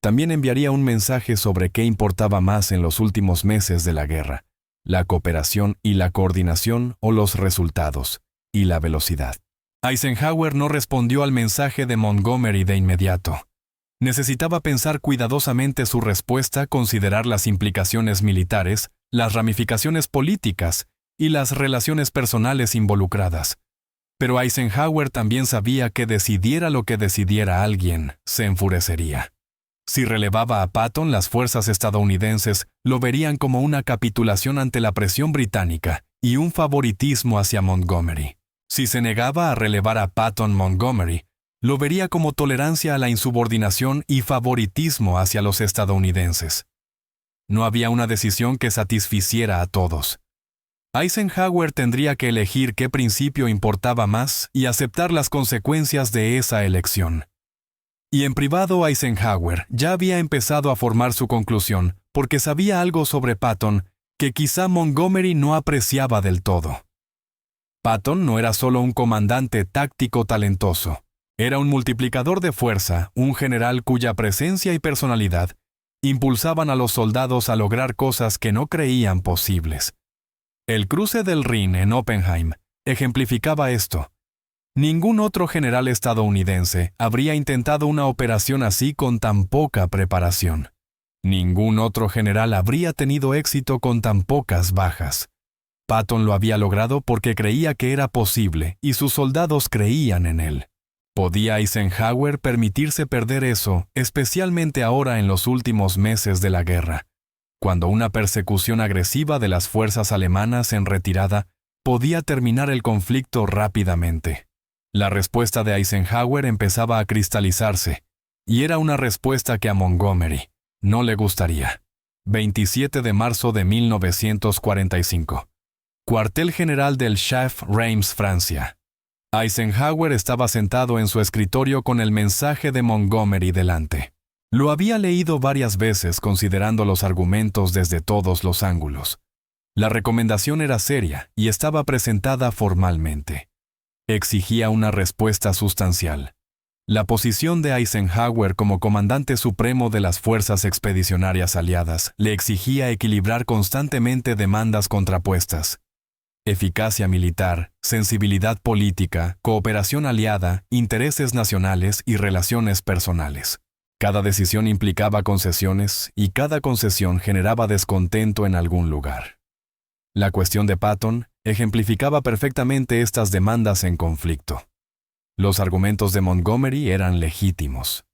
También enviaría un mensaje sobre qué importaba más en los últimos meses de la guerra: la cooperación y la coordinación o los resultados y la velocidad. Eisenhower no respondió al mensaje de Montgomery de inmediato. Necesitaba pensar cuidadosamente su respuesta, considerar las implicaciones militares, las ramificaciones políticas y las relaciones personales involucradas. Pero Eisenhower también sabía que decidiera lo que decidiera alguien, se enfurecería. Si relevaba a Patton, las fuerzas estadounidenses lo verían como una capitulación ante la presión británica y un favoritismo hacia Montgomery. Si se negaba a relevar a Patton, Montgomery lo vería como tolerancia a la insubordinación y favoritismo hacia los estadounidenses. No había una decisión que satisficiera a todos. Eisenhower tendría que elegir qué principio importaba más y aceptar las consecuencias de esa elección. Y en privado Eisenhower ya había empezado a formar su conclusión, porque sabía algo sobre Patton que quizá Montgomery no apreciaba del todo. Patton no era solo un comandante táctico talentoso, era un multiplicador de fuerza, un general cuya presencia y personalidad impulsaban a los soldados a lograr cosas que no creían posibles. El cruce del Rin en Oppenheim ejemplificaba esto. Ningún otro general estadounidense habría intentado una operación así con tan poca preparación. Ningún otro general habría tenido éxito con tan pocas bajas. Patton lo había logrado porque creía que era posible y sus soldados creían en él. ¿Podía Eisenhower permitirse perder eso, especialmente ahora en los últimos meses de la guerra, cuando una persecución agresiva de las fuerzas alemanas en retirada podía terminar el conflicto rápidamente? La respuesta de Eisenhower empezaba a cristalizarse, y era una respuesta que a Montgomery no le gustaría. 27 de marzo de 1945. Cuartel General del Chef Reims, Francia. Eisenhower estaba sentado en su escritorio con el mensaje de Montgomery delante. Lo había leído varias veces considerando los argumentos desde todos los ángulos. La recomendación era seria y estaba presentada formalmente. Exigía una respuesta sustancial. La posición de Eisenhower como comandante supremo de las fuerzas expedicionarias aliadas le exigía equilibrar constantemente demandas contrapuestas: eficacia militar, sensibilidad política, cooperación aliada, intereses nacionales y relaciones personales. Cada decisión implicaba concesiones y cada concesión generaba descontento en algún lugar. La cuestión de Patton ejemplificaba perfectamente estas demandas en conflicto. Los argumentos de Montgomery eran legítimos.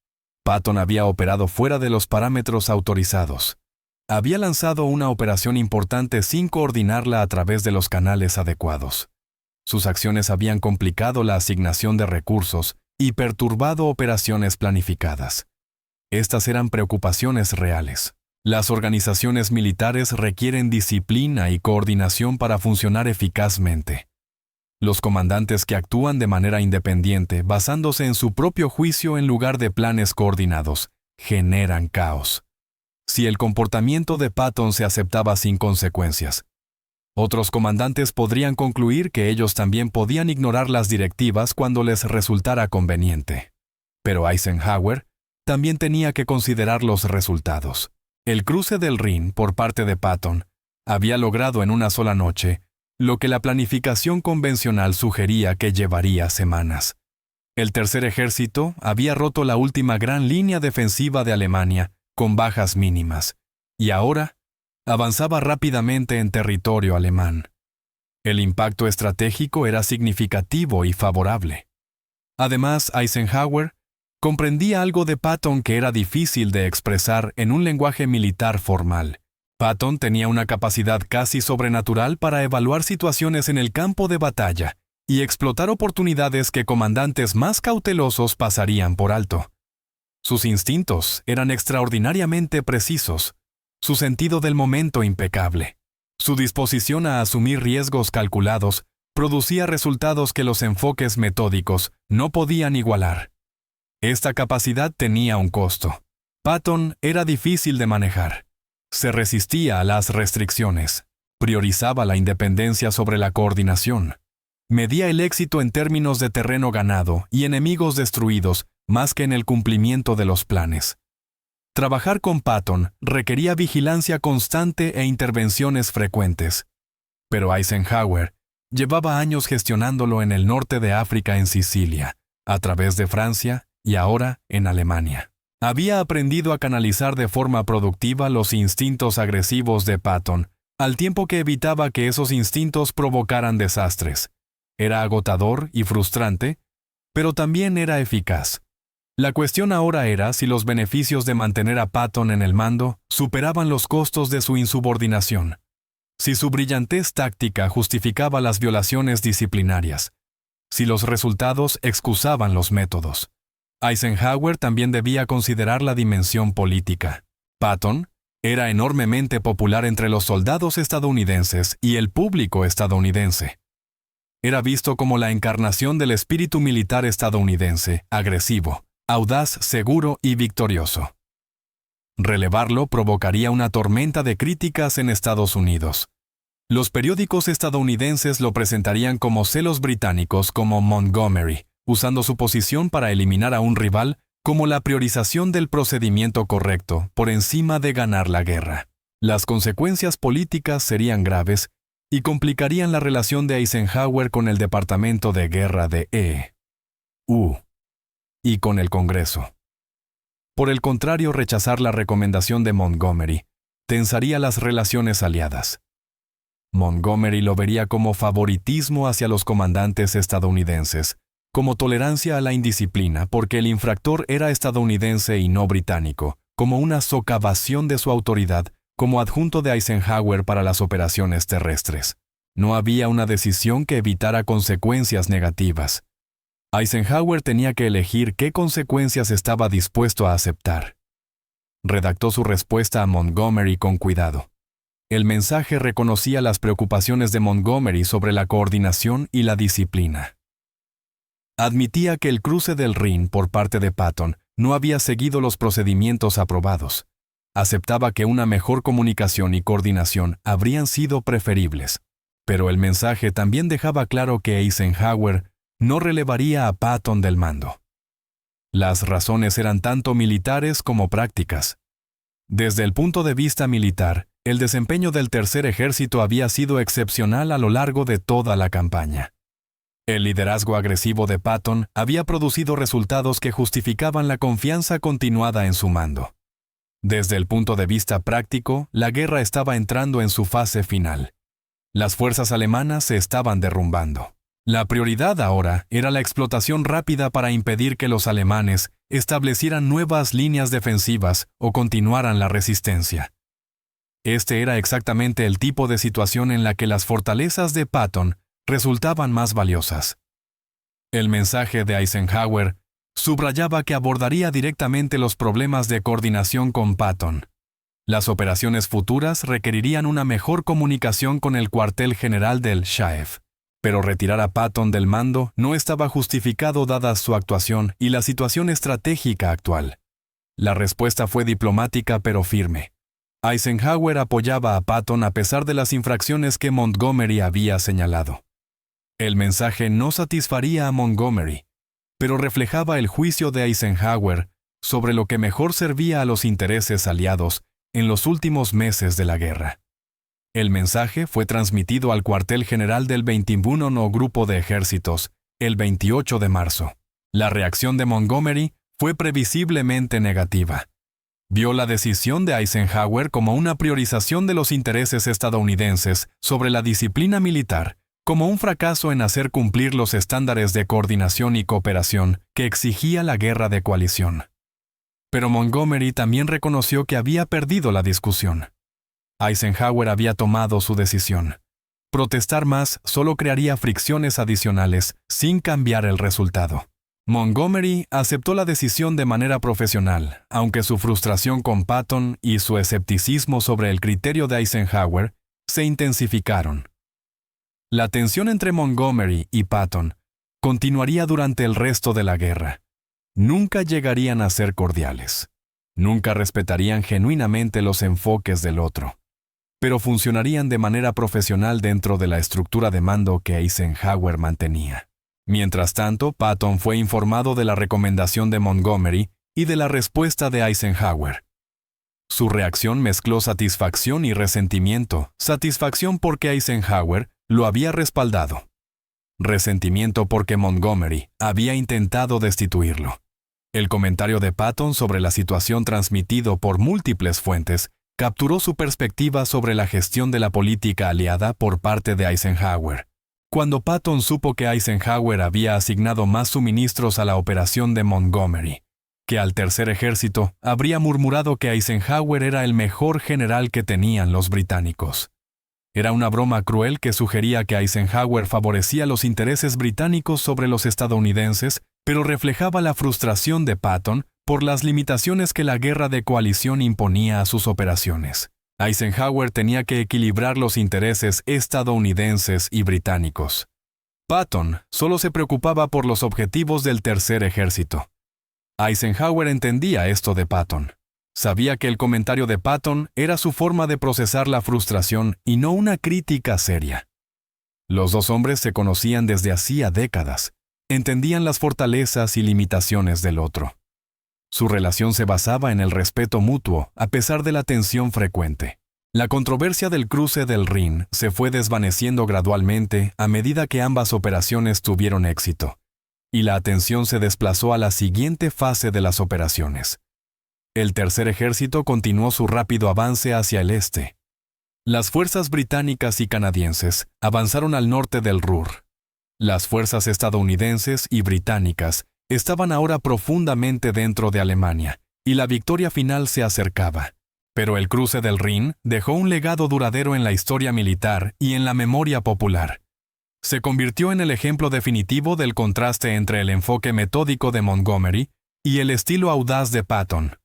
Patton había operado fuera de los parámetros autorizados. Había lanzado una operación importante sin coordinarla a través de los canales adecuados. Sus acciones habían complicado la asignación de recursos y perturbado operaciones planificadas. Estas eran preocupaciones reales. Las organizaciones militares requieren disciplina y coordinación para funcionar eficazmente. Los comandantes que actúan de manera independiente, basándose en su propio juicio en lugar de planes coordinados, generan caos. Si el comportamiento de Patton se aceptaba sin consecuencias, otros comandantes podrían concluir que ellos también podían ignorar las directivas cuando les resultara conveniente. Pero Eisenhower también tenía que considerar los resultados. El cruce del Rin por parte de Patton había logrado en una sola noche lo que la planificación convencional sugería que llevaría semanas. El Tercer Ejército había roto la última gran línea defensiva de Alemania con bajas mínimas, y ahora avanzaba rápidamente en territorio alemán. El impacto estratégico era significativo y favorable. Además, Eisenhower comprendía algo de Patton que era difícil de expresar en un lenguaje militar formal. Patton tenía una capacidad casi sobrenatural para evaluar situaciones en el campo de batalla y explotar oportunidades que comandantes más cautelosos pasarían por alto. Sus instintos eran extraordinariamente precisos, su sentido del momento impecable. Su disposición a asumir riesgos calculados producía resultados que los enfoques metódicos no podían igualar. Esta capacidad tenía un costo. Patton era difícil de manejar. Se resistía a las restricciones, priorizaba la independencia sobre la coordinación, medía el éxito en términos de terreno ganado y enemigos destruidos más que en el cumplimiento de los planes. Trabajar con Patton requería vigilancia constante e intervenciones frecuentes. Pero Eisenhower llevaba años gestionándolo en el norte de África, en Sicilia, a través de Francia y ahora en Alemania. Había aprendido a canalizar de forma productiva los instintos agresivos de Patton, al tiempo que evitaba que esos instintos provocaran desastres. Era agotador y frustrante, pero también era eficaz. La cuestión ahora era si los beneficios de mantener a Patton en el mando superaban los costos de su insubordinación. Si su brillantez táctica justificaba las violaciones disciplinarias. Si los resultados excusaban los métodos. Eisenhower también debía considerar la dimensión política. Patton era enormemente popular entre los soldados estadounidenses y el público estadounidense. Era visto como la encarnación del espíritu militar estadounidense, agresivo, audaz, seguro y victorioso. Relevarlo provocaría una tormenta de críticas en Estados Unidos. Los periódicos estadounidenses lo presentarían como celos británicos como Montgomery, usando su posición para eliminar a un rival como la priorización del procedimiento correcto por encima de ganar la guerra. Las consecuencias políticas serían graves y complicarían la relación de Eisenhower con el Departamento de Guerra de E.U. y con el Congreso. Por el contrario, rechazar la recomendación de Montgomery tensaría las relaciones aliadas. Montgomery lo vería como favoritismo hacia los comandantes estadounidenses, como tolerancia a la indisciplina porque el infractor era estadounidense y no británico, como una socavación de su autoridad como adjunto de Eisenhower para las operaciones terrestres. No había una decisión que evitara consecuencias negativas. Eisenhower tenía que elegir qué consecuencias estaba dispuesto a aceptar. Redactó su respuesta a Montgomery con cuidado. El mensaje reconocía las preocupaciones de Montgomery sobre la coordinación y la disciplina. Admitía que el cruce del Rin por parte de Patton no había seguido los procedimientos aprobados. Aceptaba que una mejor comunicación y coordinación habrían sido preferibles. Pero el mensaje también dejaba claro que Eisenhower no relevaría a Patton del mando. Las razones eran tanto militares como prácticas. Desde el punto de vista militar, el desempeño del Tercer Ejército había sido excepcional a lo largo de toda la campaña. El liderazgo agresivo de Patton había producido resultados que justificaban la confianza continuada en su mando. Desde el punto de vista práctico, la guerra estaba entrando en su fase final. Las fuerzas alemanas se estaban derrumbando. La prioridad ahora era la explotación rápida para impedir que los alemanes establecieran nuevas líneas defensivas o continuaran la resistencia. Este era exactamente el tipo de situación en la que las fortalezas de Patton resultaban más valiosas. El mensaje de Eisenhower subrayaba que abordaría directamente los problemas de coordinación con Patton. Las operaciones futuras requerirían una mejor comunicación con el cuartel general del SHAEF, pero retirar a Patton del mando no estaba justificado dada su actuación y la situación estratégica actual. La respuesta fue diplomática pero firme. Eisenhower apoyaba a Patton a pesar de las infracciones que Montgomery había señalado. El mensaje no satisfaría a Montgomery, pero reflejaba el juicio de Eisenhower sobre lo que mejor servía a los intereses aliados en los últimos meses de la guerra. El mensaje fue transmitido al cuartel general del 21º Grupo de Ejércitos el 28 de marzo. La reacción de Montgomery fue previsiblemente negativa. Vio la decisión de Eisenhower como una priorización de los intereses estadounidenses sobre la disciplina militar, como un fracaso en hacer cumplir los estándares de coordinación y cooperación que exigía la guerra de coalición. Pero Montgomery también reconoció que había perdido la discusión. Eisenhower había tomado su decisión. Protestar más solo crearía fricciones adicionales sin cambiar el resultado. Montgomery aceptó la decisión de manera profesional, aunque su frustración con Patton y su escepticismo sobre el criterio de Eisenhower se intensificaron. La tensión entre Montgomery y Patton continuaría durante el resto de la guerra. Nunca llegarían a ser cordiales. Nunca respetarían genuinamente los enfoques del otro, pero funcionarían de manera profesional dentro de la estructura de mando que Eisenhower mantenía. Mientras tanto, Patton fue informado de la recomendación de Montgomery y de la respuesta de Eisenhower. Su reacción mezcló satisfacción y resentimiento. Satisfacción porque Eisenhower lo había respaldado. Resentimiento porque Montgomery había intentado destituirlo. El comentario de Patton sobre la situación transmitido por múltiples fuentes capturó su perspectiva sobre la gestión de la política aliada por parte de Eisenhower. Cuando Patton supo que Eisenhower había asignado más suministros a la operación de Montgomery que al Tercer Ejército, habría murmurado que Eisenhower era el mejor general que tenían los británicos. Era una broma cruel que sugería que Eisenhower favorecía los intereses británicos sobre los estadounidenses, pero reflejaba la frustración de Patton por las limitaciones que la guerra de coalición imponía a sus operaciones. Eisenhower tenía que equilibrar los intereses estadounidenses y británicos. Patton solo se preocupaba por los objetivos del Tercer Ejército. Eisenhower entendía esto de Patton. Sabía que el comentario de Patton era su forma de procesar la frustración y no una crítica seria. Los dos hombres se conocían desde hacía décadas. Entendían las fortalezas y limitaciones del otro. Su relación se basaba en el respeto mutuo, a pesar de la tensión frecuente. La controversia del cruce del Rin se fue desvaneciendo gradualmente a medida que ambas operaciones tuvieron éxito, y la atención se desplazó a la siguiente fase de las operaciones. El Tercer Ejército continuó su rápido avance hacia el este. Las fuerzas británicas y canadienses avanzaron al norte del Ruhr. Las fuerzas estadounidenses y británicas estaban ahora profundamente dentro de Alemania, y la victoria final se acercaba. Pero el cruce del Rin dejó un legado duradero en la historia militar y en la memoria popular. Se convirtió en el ejemplo definitivo del contraste entre el enfoque metódico de Montgomery y el estilo audaz de Patton.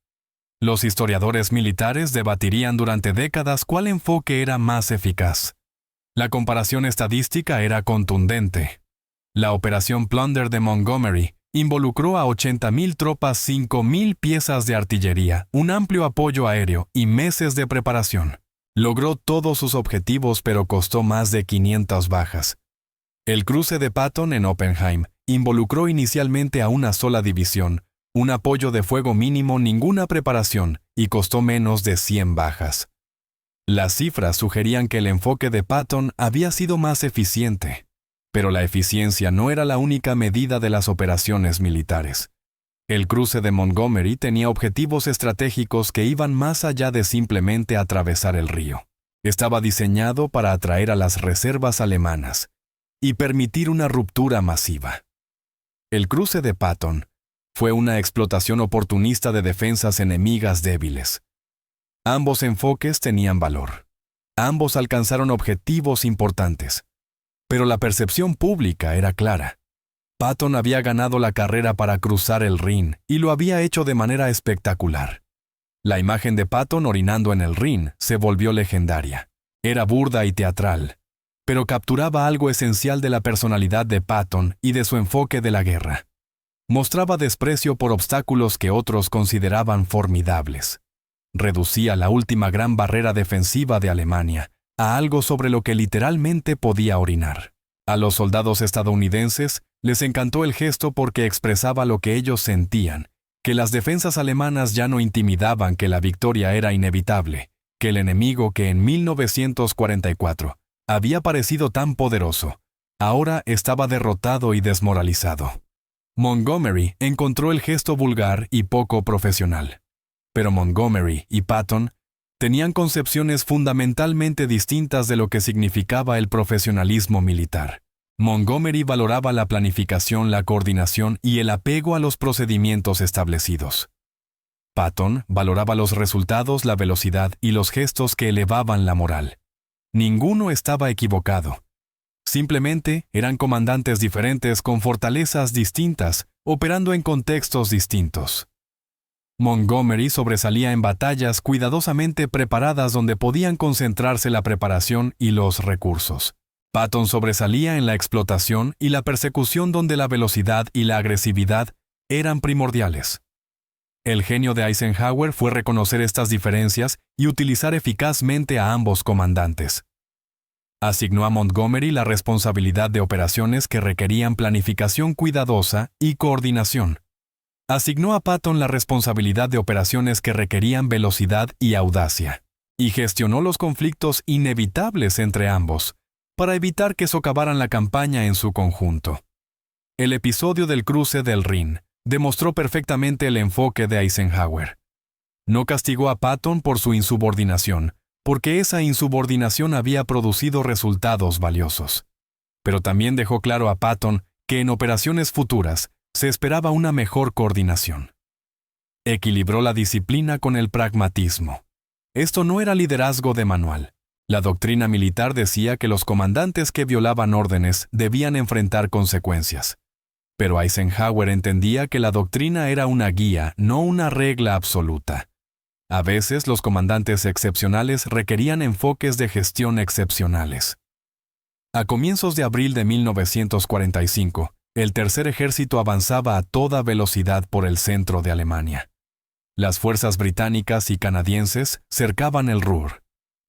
Los historiadores militares debatirían durante décadas cuál enfoque era más eficaz. La comparación estadística era contundente. La operación Plunder de Montgomery involucró a 80,000 tropas, 5,000 piezas de artillería, un amplio apoyo aéreo y meses de preparación. Logró todos sus objetivos, pero costó más de 500 bajas. El cruce de Patton en Oppenheim involucró inicialmente a una sola división, un apoyo de fuego mínimo, ninguna preparación, y costó menos de 100 bajas. Las cifras sugerían que el enfoque de Patton había sido más eficiente, pero la eficiencia no era la única medida de las operaciones militares. El cruce de Montgomery tenía objetivos estratégicos que iban más allá de simplemente atravesar el río. Estaba diseñado para atraer a las reservas alemanas y permitir una ruptura masiva. El cruce de Patton fue una explotación oportunista de defensas enemigas débiles. Ambos enfoques tenían valor. Ambos alcanzaron objetivos importantes. Pero la percepción pública era clara. Patton había ganado la carrera para cruzar el Rin y lo había hecho de manera espectacular. La imagen de Patton orinando en el Rin se volvió legendaria. Era burda y teatral, pero capturaba algo esencial de la personalidad de Patton y de su enfoque de la guerra. Mostraba desprecio por obstáculos que otros consideraban formidables. Reducía la última gran barrera defensiva de Alemania a algo sobre lo que literalmente podía orinar. A los soldados estadounidenses les encantó el gesto porque expresaba lo que ellos sentían, que las defensas alemanas ya no intimidaban, que la victoria era inevitable, que el enemigo que en 1944 había parecido tan poderoso, ahora estaba derrotado y desmoralizado. Montgomery encontró el gesto vulgar y poco profesional. Pero Montgomery y Patton tenían concepciones fundamentalmente distintas de lo que significaba el profesionalismo militar. Montgomery valoraba la planificación, la coordinación y el apego a los procedimientos establecidos. Patton valoraba los resultados, la velocidad y los gestos que elevaban la moral. Ninguno estaba equivocado. Simplemente eran comandantes diferentes con fortalezas distintas, operando en contextos distintos. Montgomery sobresalía en batallas cuidadosamente preparadas donde podían concentrarse la preparación y los recursos. Patton sobresalía en la explotación y la persecución donde la velocidad y la agresividad eran primordiales. El genio de Eisenhower fue reconocer estas diferencias y utilizar eficazmente a ambos comandantes. Asignó a Montgomery la responsabilidad de operaciones que requerían planificación cuidadosa y coordinación. Asignó a Patton la responsabilidad de operaciones que requerían velocidad y audacia, y gestionó los conflictos inevitables entre ambos, para evitar que socavaran la campaña en su conjunto. El episodio del cruce del Rin demostró perfectamente el enfoque de Eisenhower. No castigó a Patton por su insubordinación, porque esa insubordinación había producido resultados valiosos. Pero también dejó claro a Patton que en operaciones futuras se esperaba una mejor coordinación. Equilibró la disciplina con el pragmatismo. Esto no era liderazgo de manual. La doctrina militar decía que los comandantes que violaban órdenes debían enfrentar consecuencias. Pero Eisenhower entendía que la doctrina era una guía, no una regla absoluta. A veces los comandantes excepcionales requerían enfoques de gestión excepcionales. A comienzos de abril de 1945, el Tercer Ejército avanzaba a toda velocidad por el centro de Alemania. Las fuerzas británicas y canadienses cercaban el Ruhr.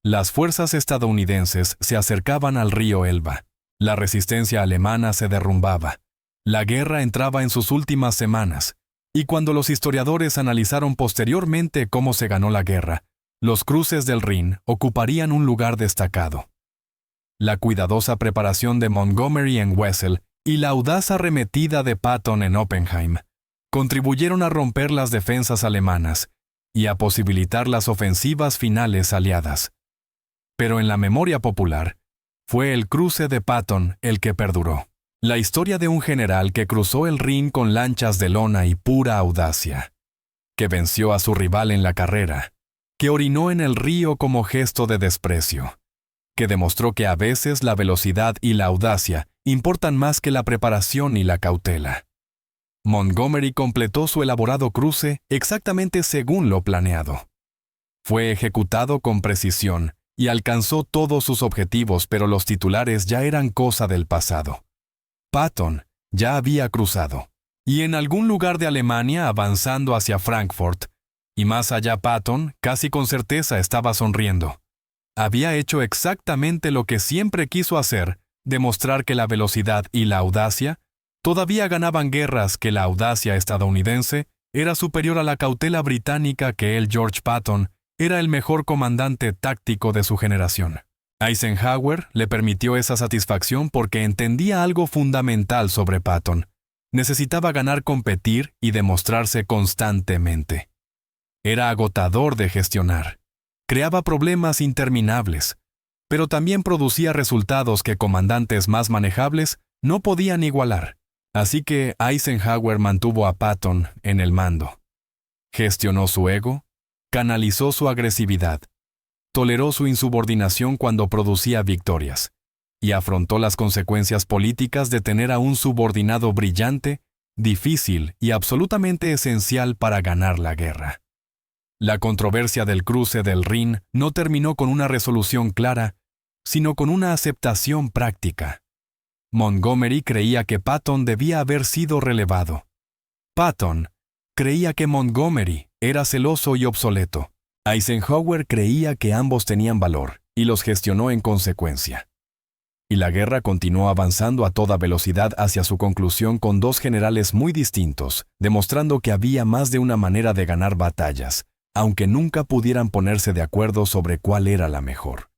Las fuerzas estadounidenses se acercaban al río Elba. La resistencia alemana se derrumbaba. La guerra entraba en sus últimas semanas, y cuando los historiadores analizaron posteriormente cómo se ganó la guerra, los cruces del Rin ocuparían un lugar destacado. La cuidadosa preparación de Montgomery en Wesel y la audaz arremetida de Patton en Oppenheim contribuyeron a romper las defensas alemanas y a posibilitar las ofensivas finales aliadas. Pero en la memoria popular, fue el cruce de Patton el que perduró. La historia de un general que cruzó el Rin con lanchas de lona y pura audacia, que venció a su rival en la carrera, que orinó en el río como gesto de desprecio, que demostró que a veces la velocidad y la audacia importan más que la preparación y la cautela. Montgomery completó su elaborado cruce exactamente según lo planeado. Fue ejecutado con precisión y alcanzó todos sus objetivos, pero los titulares ya eran cosa del pasado. Patton ya había cruzado, y en algún lugar de Alemania avanzando hacia Frankfurt, y más allá Patton casi con certeza estaba sonriendo. Había hecho exactamente lo que siempre quiso hacer, demostrar que la velocidad y la audacia todavía ganaban guerras, que la audacia estadounidense era superior a la cautela británica, que él, George Patton, era el mejor comandante táctico de su generación. Eisenhower le permitió esa satisfacción porque entendía algo fundamental sobre Patton. Necesitaba ganar, competir y demostrarse constantemente. Era agotador de gestionar. Creaba problemas interminables, pero también producía resultados que comandantes más manejables no podían igualar. Así que Eisenhower mantuvo a Patton en el mando. Gestionó su ego, canalizó su agresividad, toleró su insubordinación cuando producía victorias, y afrontó las consecuencias políticas de tener a un subordinado brillante, difícil y absolutamente esencial para ganar la guerra. La controversia del cruce del Rin no terminó con una resolución clara, sino con una aceptación práctica. Montgomery creía que Patton debía haber sido relevado. Patton creía que Montgomery era celoso y obsoleto. Eisenhower creía que ambos tenían valor y los gestionó en consecuencia. Y la guerra continuó avanzando a toda velocidad hacia su conclusión con dos generales muy distintos, demostrando que había más de una manera de ganar batallas, aunque nunca pudieran ponerse de acuerdo sobre cuál era la mejor.